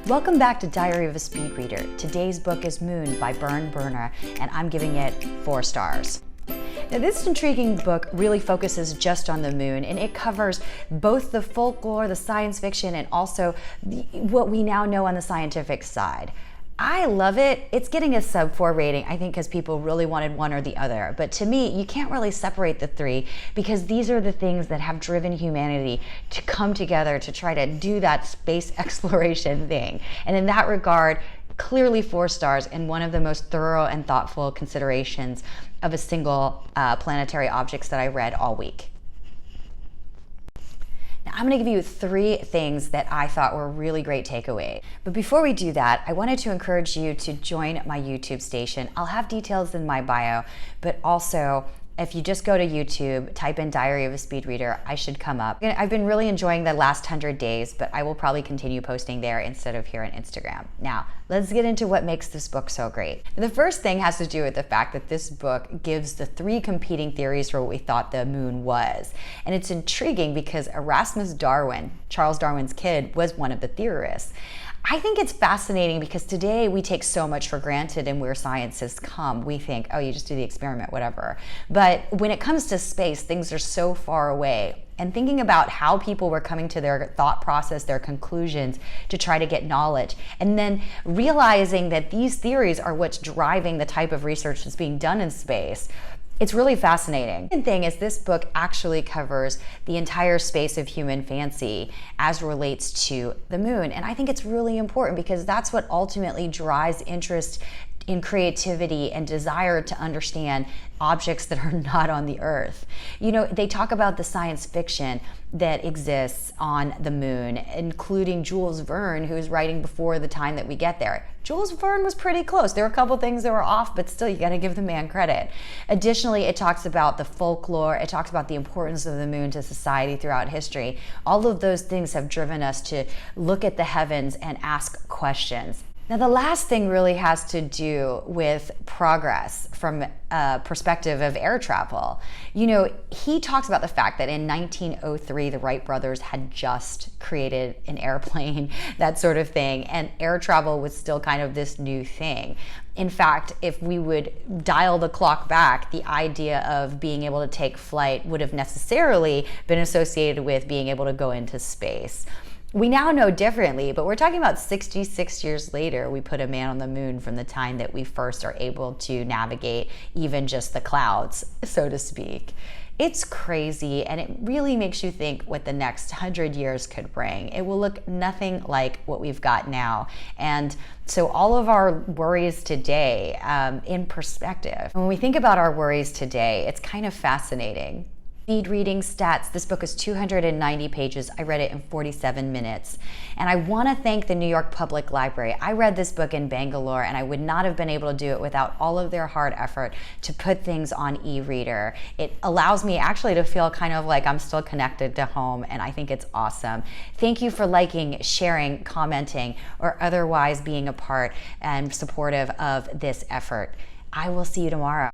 Welcome back to Diary of a Speed Reader. Today's book is Moon by Bernd Brunner, and I'm giving it 4 stars. Now, this intriguing book really focuses just on the moon, and it covers both the folklore, the science fiction, and also what we now know on the scientific side. I love it. It's getting a sub 4 rating, I think, because people really wanted one or the other. But to me, you can't really separate the three because these are the things that have driven humanity to come together to try to do that space exploration thing. And in that regard, clearly 4 stars and one of the most thorough and thoughtful considerations of a single planetary objects that I read all week. Now, I'm going to give you 3 things that I thought were really great takeaways. But before we do that, I wanted to encourage you to join my YouTube station. I'll have details in my bio, but also if you just go to YouTube, type in Diary of a Speed Reader, I should come up. I've been really enjoying the last 100 days, but I will probably continue posting there instead of here on Instagram. Now, let's get into what makes this book so great. The first thing has to do with the fact that this book gives the 3 competing theories for what we thought the moon was. And it's intriguing because Erasmus Darwin, Charles Darwin's kid, was one of the theorists. I think it's fascinating because today we take so much for granted in where science has come. We think, oh, you just do the experiment, whatever. But when it comes to space, things are so far away. And thinking about how people were coming to their thought process, their conclusions to try to get knowledge, and then realizing that these theories are what's driving the type of research that's being done in space. It's really fascinating. The thing is, this book actually covers the entire space of human fancy as relates to the moon. And I think it's really important because that's what ultimately drives interest in creativity and desire to understand objects that are not on the Earth. You know, they talk about the science fiction that exists on the moon, including Jules Verne, who's writing before the time that we get there. Jules Verne was pretty close. There were a couple things that were off, but still, you got to give the man credit. Additionally, it talks about the folklore. It talks about the importance of the moon to society throughout history. All of those things have driven us to look at the heavens and ask questions. Now, the last thing really has to do with progress from a perspective of air travel. You know, he talks about the fact that in 1903, the Wright brothers had just created an airplane, that sort of thing, and air travel was still kind of this new thing. In fact, if we would dial the clock back, the idea of being able to take flight would have necessarily been associated with being able to go into space. We now know differently, but we're talking about 66 years later, we put a man on the moon from the time that we first are able to navigate even just the clouds, so to speak. It's crazy, and it really makes you think what the next 100 years could bring. It will look nothing like what we've got now. And so all of our worries today, in perspective, when we think about our worries today, it's kind of fascinating. Speed reading stats. This book is 290 pages. I read it in 47 minutes. And I want to thank the New York Public Library. I read this book in Bangalore, and I would not have been able to do it without all of their hard effort to put things on e-reader. It allows me actually to feel kind of like I'm still connected to home, and I think it's awesome. Thank you for liking, sharing, commenting, or otherwise being a part and supportive of this effort. I will see you tomorrow.